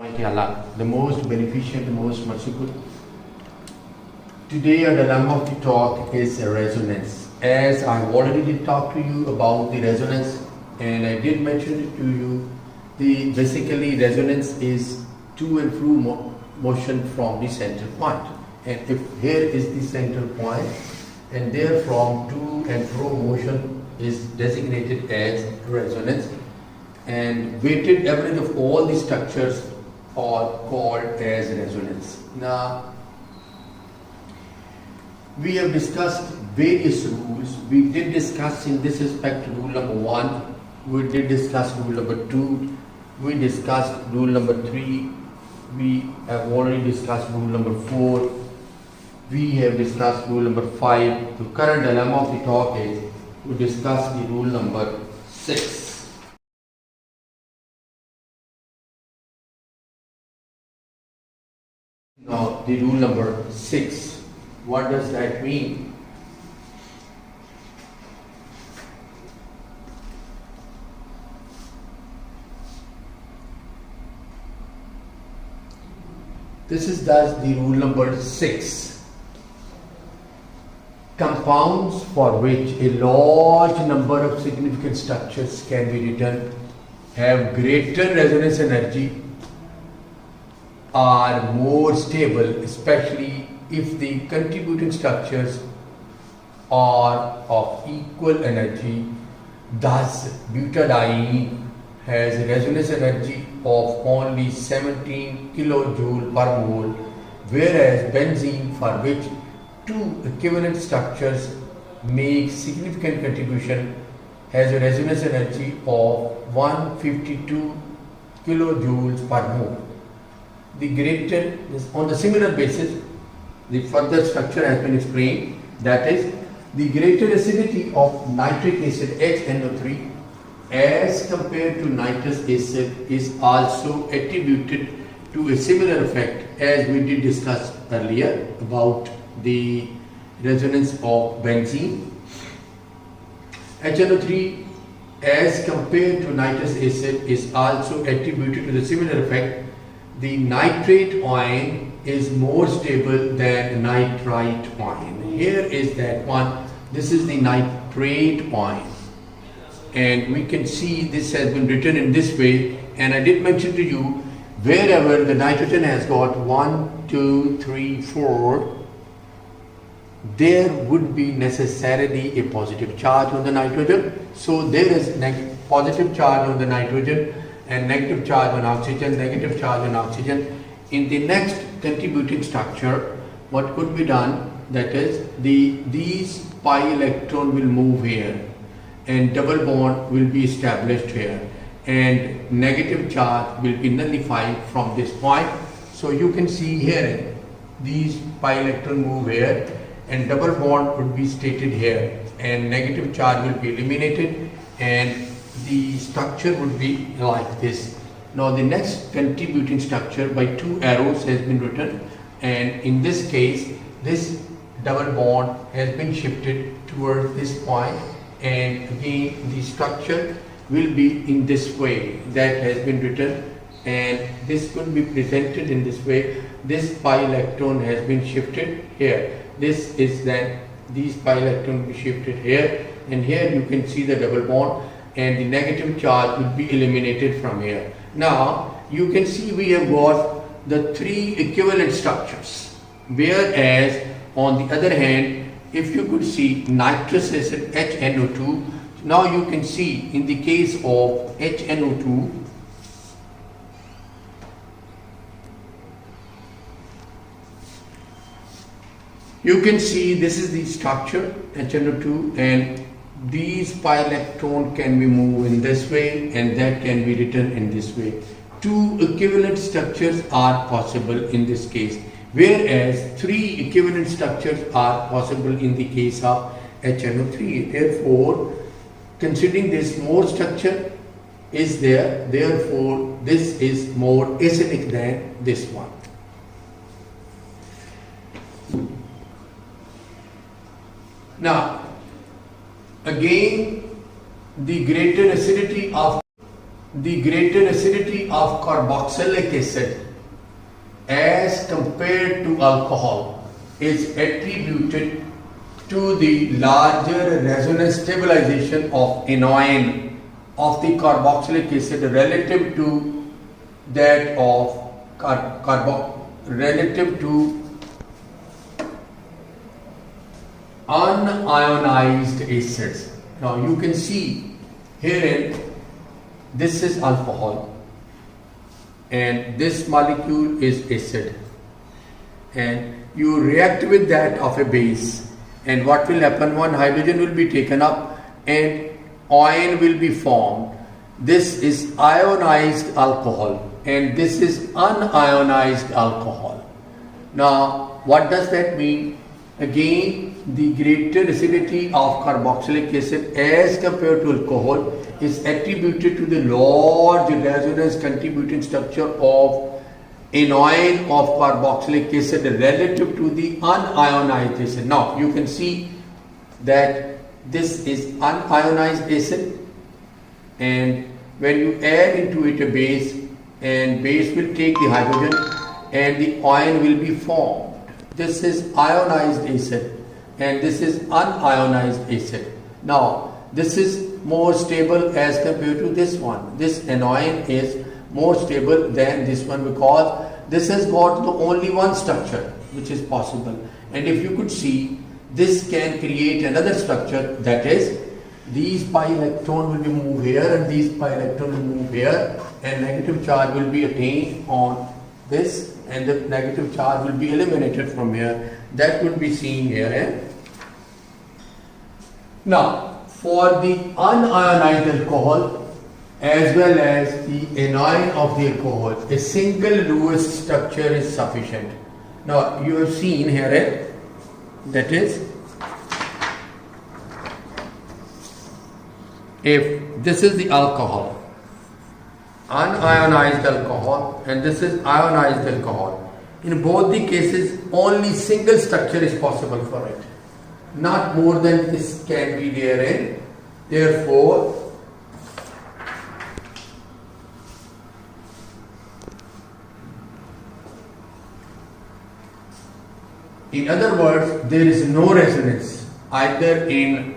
Almighty Allah, the most beneficent, the most merciful. Today, the name of the talk is resonance. As I already did talk to you about the resonance, and I did mention it to you, basically resonance is to and fro motion from the center point. And if here is the center point, and therefrom to and fro motion is designated as resonance, and weighted average of all the structures are called as resonance. Now, we have discussed various rules. We did discuss in this respect rule number 1, we did discuss rule number 2, we discussed rule number 3, we have already discussed rule number 4, we have discussed rule number 5. The current dilemma of the talk is to discuss the rule number 6. Now, the rule number 6, what does that mean? This is thus the rule number 6. Compounds for which a large number of significant structures can be written have greater resonance energy, are more stable, especially if the contributing structures are of equal energy. Thus, butadiene has a resonance energy of only 17 kilojoule per mole, whereas benzene, for which two equivalent structures make significant contribution, has a resonance energy of 152 kilojoules per mole. The greater, on the similar basis, the further structure has been explained, that is, the greater acidity of nitric acid HNO3 as compared to nitrous acid is also attributed to a similar effect as we did discuss earlier about the resonance of benzene. HNO3 as compared to nitrous acid is also attributed to the similar effect. The nitrate ion is more stable than nitrite ion. Here is that one. This is the nitrate ion. And we can see this has been written in this way. And I did mention to you, wherever the nitrogen has got 1, 2, 3, 4, there would be necessarily a positive charge on the nitrogen. So there is positive charge on the nitrogen and negative charge on oxygen, negative charge on oxygen. In the next contributing structure, what could be done, that is, these pi electron will move here and double bond will be established here and negative charge will be nullified from this point. So you can see here, these pi electron move here and double bond would be stated here and negative charge will be eliminated and the structure would be like this. Now the next contributing structure by 2 arrows has been written, and in this case this double bond has been shifted towards this point, and again the structure will be in this way that has been written, and this could be presented in this way. This pi electron has been shifted here. This is that these pi electron will be shifted here, and here you can see the double bond and the negative charge will be eliminated from here. Now you can see we have got the 3 equivalent structures, whereas on the other hand, if you could see nitrous acid HNO2, now you can see in the case of HNO2, you can see this is the structure HNO2, and these pi electron can be moved in this way and that can be written in this way. 2 equivalent structures are possible in this case, whereas 3 equivalent structures are possible in the case of HNO3. Therefore, considering this more structure is there, therefore this is more acidic than this one. Now, again, the greater acidity of the greater acidity of carboxylic acid as compared to alcohol is attributed to the larger resonance stabilization of anion of the carboxylic acid relative to that of relative to unionized acids. Now you can see herein this is alcohol and this molecule is acid, and you react with that of a base, and what will happen, one hydrogen will be taken up and ion will be formed. This is ionized alcohol and this is unionized alcohol. Now what does that mean? Again, the greater acidity of carboxylic acid as compared to alcohol is attributed to the large resonance contributing structure of anion of carboxylic acid relative to the unionized acid. Now you can see that this is unionized acid, and when you add into it a base, and base will take the hydrogen and the ion will be formed. This is ionized acid and this is unionized acid. Now this is more stable as compared to this one. This anion is more stable than this one because this has got the only one structure which is possible, and if you could see, this can create another structure, that is these pi electron will be moved here and these pi electron will move here, and negative charge will be attained on this and the negative charge will be eliminated from here. That would be seen here. Now for the unionized alcohol as well as the anion of the alcohol, a single Lewis structure is sufficient. Now you have seen here, that is, if this is the alcohol, unionized alcohol, and this is ionized alcohol, in both the cases only single structure is possible for it, not more than this can be therein. Therefore in other words, there is no resonance either in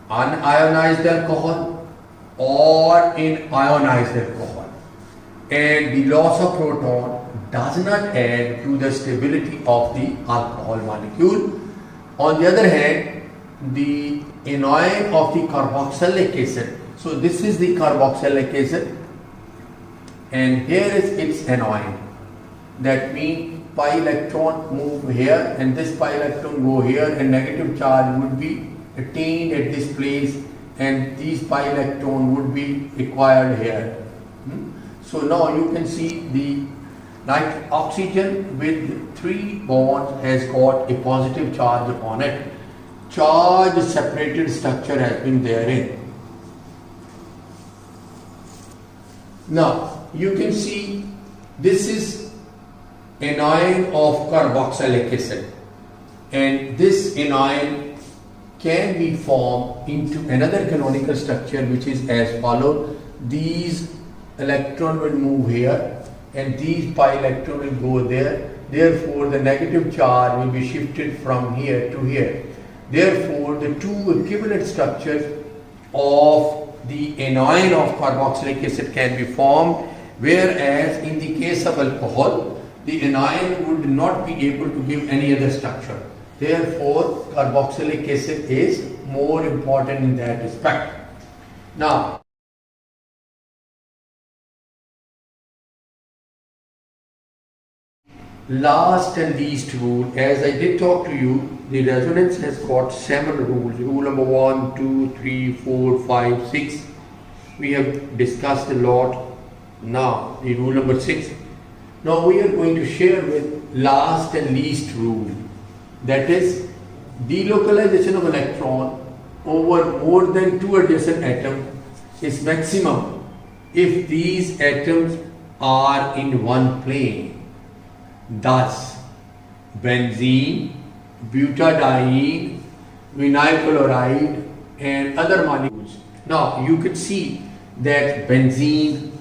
unionized alcohol or in ionized alcohol, and the loss of proton does not add to the stability of the alcohol molecule. On the other hand, the anion of the carboxylic acid, so this is the carboxylic acid and here is its anion, that means pi electron move here and this pi electron go here, and negative charge would be attained at this place and these pi electron would be acquired here. So now you can see the oxygen with 3 bonds has got a positive charge upon it. Charge separated structure has been therein. Now you can see this is anion of carboxylic acid, and this anion can be formed into another canonical structure which is as follows. These electron will move here and these pi electron will go there. Therefore the negative charge will be shifted from here to here. Therefore the two equivalent structures of the anion of carboxylic acid can be formed, whereas in the case of alcohol the anion would not be able to give any other structure. Therefore carboxylic acid is more important in that respect. Now last and least rule, as I did talk to you, the resonance has got 7 rules. Rule number 1, 2, 3, 4, 5, 6. We have discussed a lot. Now the rule number 6. Now we are going to share with last and least rule, that is delocalization of electron over more than 2 adjacent atoms is maximum if these atoms are in one plane. Thus, benzene, butadiene, vinyl chloride and other molecules. Now you could see that benzene,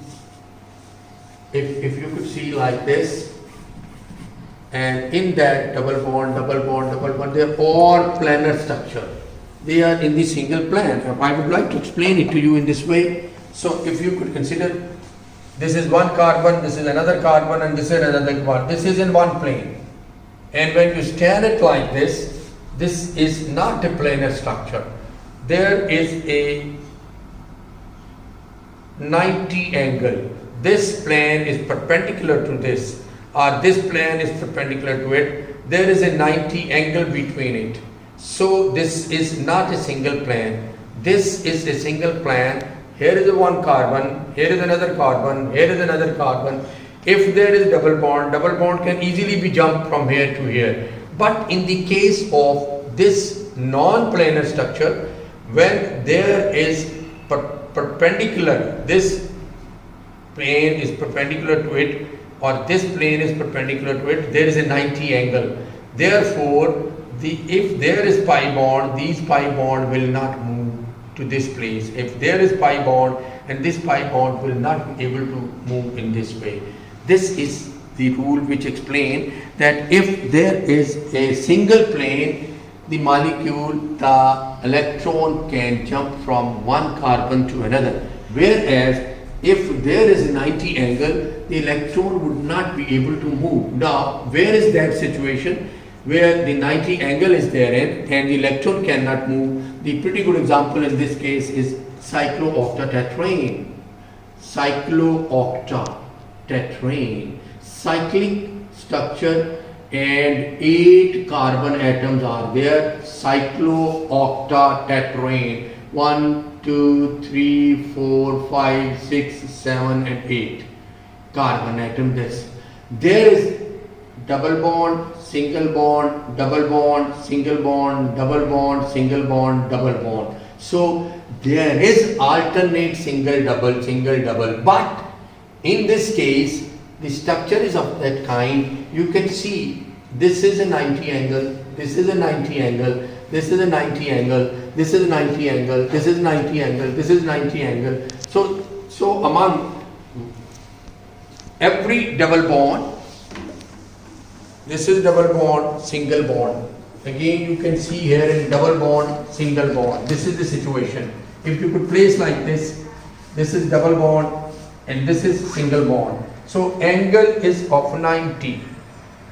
if you could see like this, and in that double bond, they are all planar structure. They are in the single plan. I would like to explain it to you in this way. So if you could consider, this is one carbon, this is another carbon, and this is another carbon. This is in one plane. And when you stand it like this is not a planar structure. There is a 90 angle. This plane is perpendicular to this, or this plane is perpendicular to it. There is a 90 angle between it. So this is not a single plane. This is a single plane. Here is a one carbon, here is another carbon, here is another carbon. If there is double bond can easily be jumped from here to here. But in the case of this non-planar structure, when there is perpendicular, this plane is perpendicular to it, or this plane is perpendicular to it, there is a 90 angle. Therefore, if there is pi bond, these pi bond will not move to this place. If there is pi bond, and this pi bond will not be able to move in this way. This is the rule which explains that if there is a single plane, the molecule, the electron can jump from one carbon to another. Whereas if there is a 90 angle, the electron would not be able to move. Now, where is that situation where the 90 angle is there and the electron cannot move? The pretty good example in this case is cyclooctatetrane. Cyclooctatetrane. Cyclic structure and 8 carbon atoms are there. Cyclooctatetrane. 1, 2, 3, 4, 5, 6, 7 and 8 carbon atoms. There is double bond, single bond, double bond, single bond, double bond, single bond, double bond. So there is alternate single double, but in this case the structure is of that kind. You can see this is a 90 angle, this is a 90 angle, this is a 90 angle, this is a 90 angle, this is 90 angle, this is 90 angle. So among every double bond, this is double bond, single bond. Again you can see here in double bond, single bond. This is the situation. If you could place like this is double bond and this is single bond. So angle is of 90.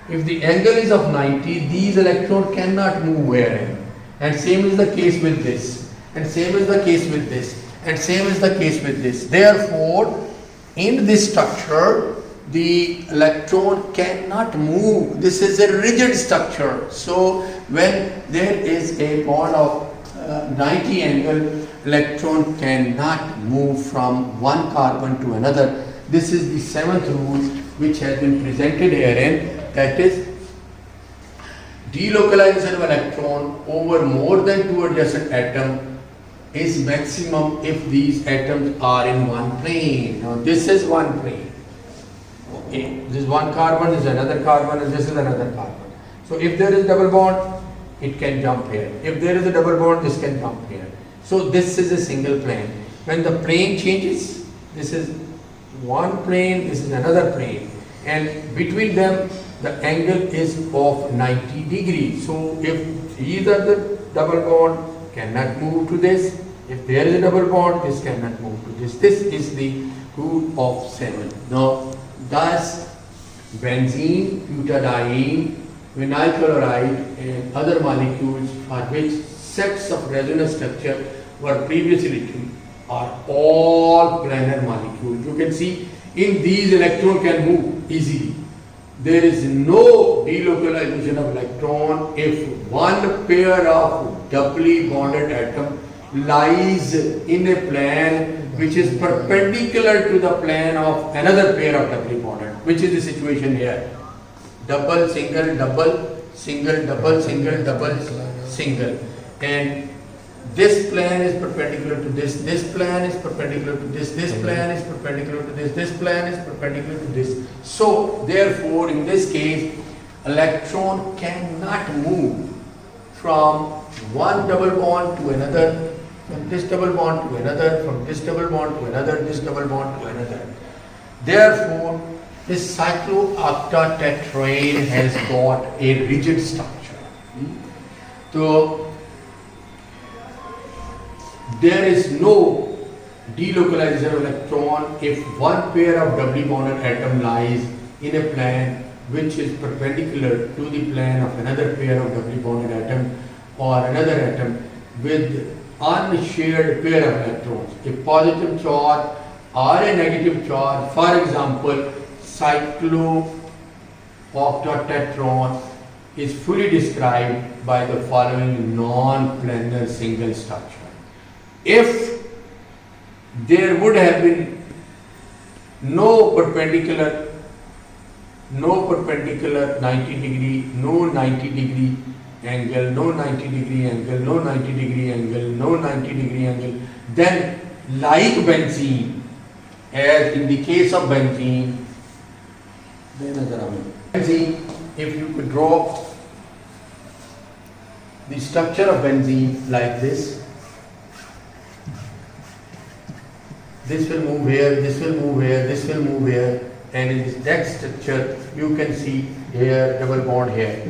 If the angle is of 90, these electrons cannot move wherein. And same is the case with this. And same is the case with this. And same is the case with this. Therefore, in this structure, the electron cannot move. This is a rigid structure. So when there is a bond of 90 angle, electron cannot move from one carbon to another. This is the 7th rule which has been presented herein, that is delocalization of electron over more than 2 adjacent atoms is maximum if these atoms are in one plane. Now this is one plane. Okay, this is one carbon, this is another carbon, and this is another carbon. So if there is double bond, it can jump here. If there is a double bond, this can jump here. So this is a single plane. When the plane changes, this is one plane, this is another plane, and between them the angle is of 90 degrees. So if either the double bond cannot move to this, if there is a double bond, this cannot move to this. This is the rule of 7. Now, thus benzene, butadiene, vinyl chloride and other molecules for which sets of resonance structure were previously written are all planar molecules. You can see in these electron can move easily. There is no delocalization of electron if one pair of doubly bonded atom lies in a plane which is perpendicular to the plane of another pair of doubly bonded, which is the situation here. Double, single, double, single, double, single, double, single. And this plane is perpendicular to this plane is perpendicular to this plane is perpendicular to this plane is perpendicular to this. So therefore in this case electron cannot move from one double bond to another from this double bond to another, from this double bond to another, this double bond to another. Therefore, this cyclooctatetrane has got a rigid structure. So, there is no delocalization of electron if one pair of doubly bonded atom lies in a plane which is perpendicular to the plane of another pair of doubly bonded atom or another atom with unshared pair of electrons, a positive charge or a negative charge. For example, cyclooctatetrone is fully described by the following non-planar single structure. If there would have been no perpendicular 90 degree, no 90 degree angle, no 90 degree angle, no 90 degree angle, no 90 degree angle, then like benzene, as in the case of benzene, if you could draw the structure of benzene like this will move here, this will move here, this will move here, and in this next structure you can see here double bond here.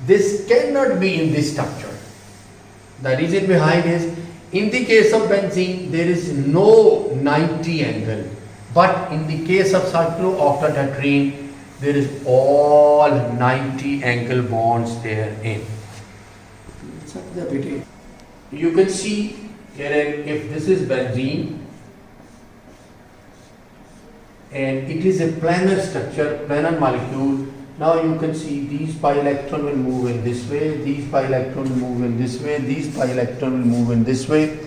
This cannot be in this structure. The reason behind is, in the case of benzene there is no 90 angle, but in the case of cyclooctatetrene there is all 90 angle bonds therein. You can see here, if this is benzene and it is a planar structure, planar molecule. Now you can see these pi electron will move in this way, these pi electron will move in this way, these pi electron will move in this way.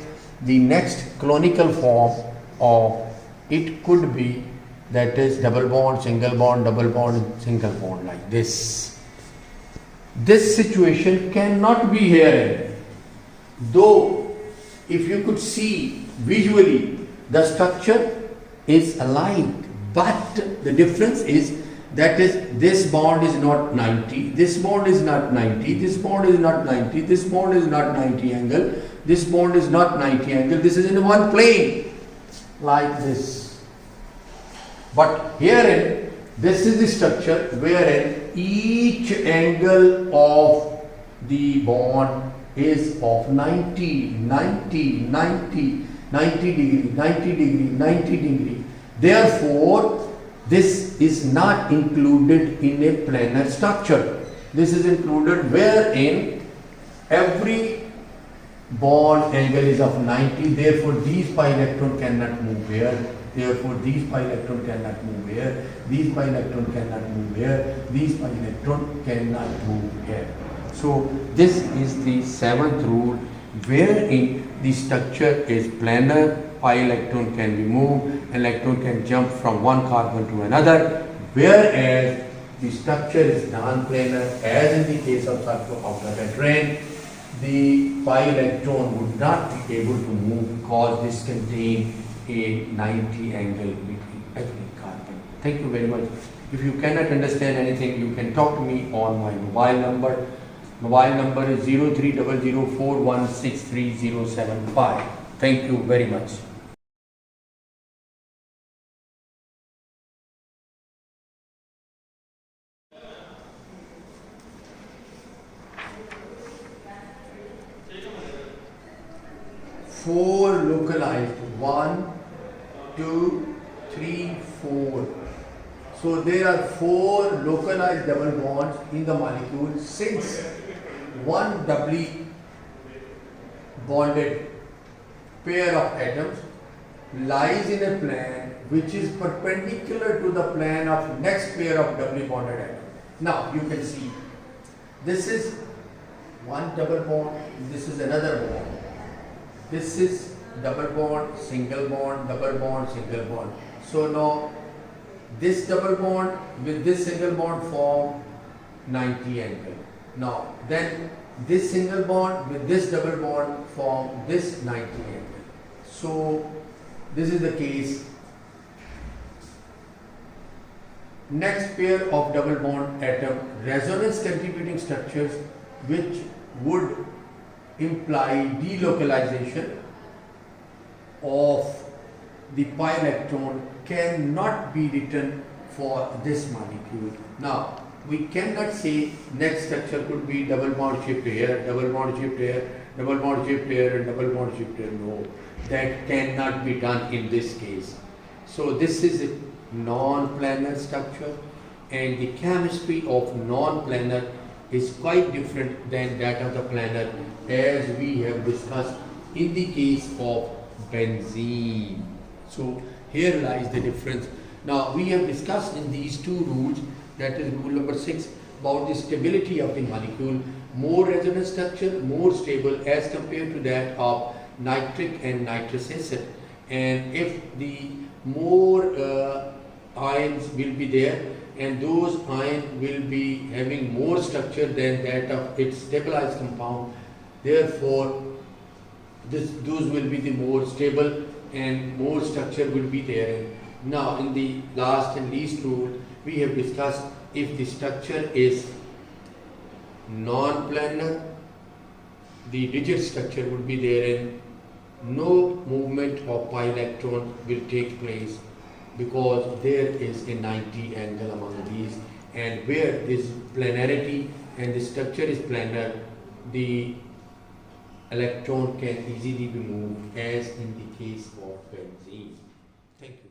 The next canonical form of it could be, that is double bond, single bond, double bond, single bond, like this. This situation cannot be here, though if you could see visually the structure is alike, but the difference is that is this bond is not 90, this bond is not 90, this bond is not 90, this bond is not 90 angle, this bond is not 90 angle, this is in one plane like this. But herein, this is the structure wherein each angle of the bond is of 90, 90, 90, 90 degree, 90 degree, 90 degree. Therefore, this is not included in a planar structure. This is included wherein every bond angle is of 90. Therefore, these pi electron cannot move here. Therefore, these pi electron cannot move here. These pi electron cannot move here. These pi electron cannot move here. So, this is the seventh rule wherein the structure is planar. Pi electron can be moved, electron can jump from one carbon to another, whereas the structure is non-planar, as in the case of cyclooctatetrane. The pi electron would not be able to move because this contains a 90 angle between every carbon. Thank you very much. If you cannot understand anything, you can talk to me on my mobile number. Mobile number is 0300416375. Thank you very much. Four localized, 1, 2, 3, 4. So there are 4 localized double bonds in the molecule. Since one doubly bonded pair of atoms lies in a plane which is perpendicular to the plane of next pair of doubly bonded atoms. Now you can see this is one double bond, this is another bond. This is double bond, single bond, double bond, single bond. So now this double bond with this single bond form 90 angle. Now then this single bond with this double bond form this 90 angle. So this is the case. Next pair of double bond atom resonance contributing structures which would imply delocalization of the pi electron cannot be written for this molecule. Now, we cannot say next structure could be double bond shift here, double bond shift here, double bond shift here, and double bond shift here. No, that cannot be done in this case. So this is a non-planar structure, and the chemistry of non-planar is quite different than that of the planar, as we have discussed in the case of benzene. So here lies the difference. Now we have discussed in these two rules, that is rule number 6, about the stability of the molecule. More resonant structure, more stable as compared to that of nitric and nitrous acid. And if the more ions will be there, and those ions will be having more structure than that of its stabilized compound, therefore those will be the more stable and more structure will be there. Now in the last and least rule, we have discussed if the structure is non-planar, the rigid structure would be there and no movement of pi electron will take place, because there is a 90 angle among these, and where this planarity and the structure is planar, the electron can easily be moved, as in the case of benzene. Thank you.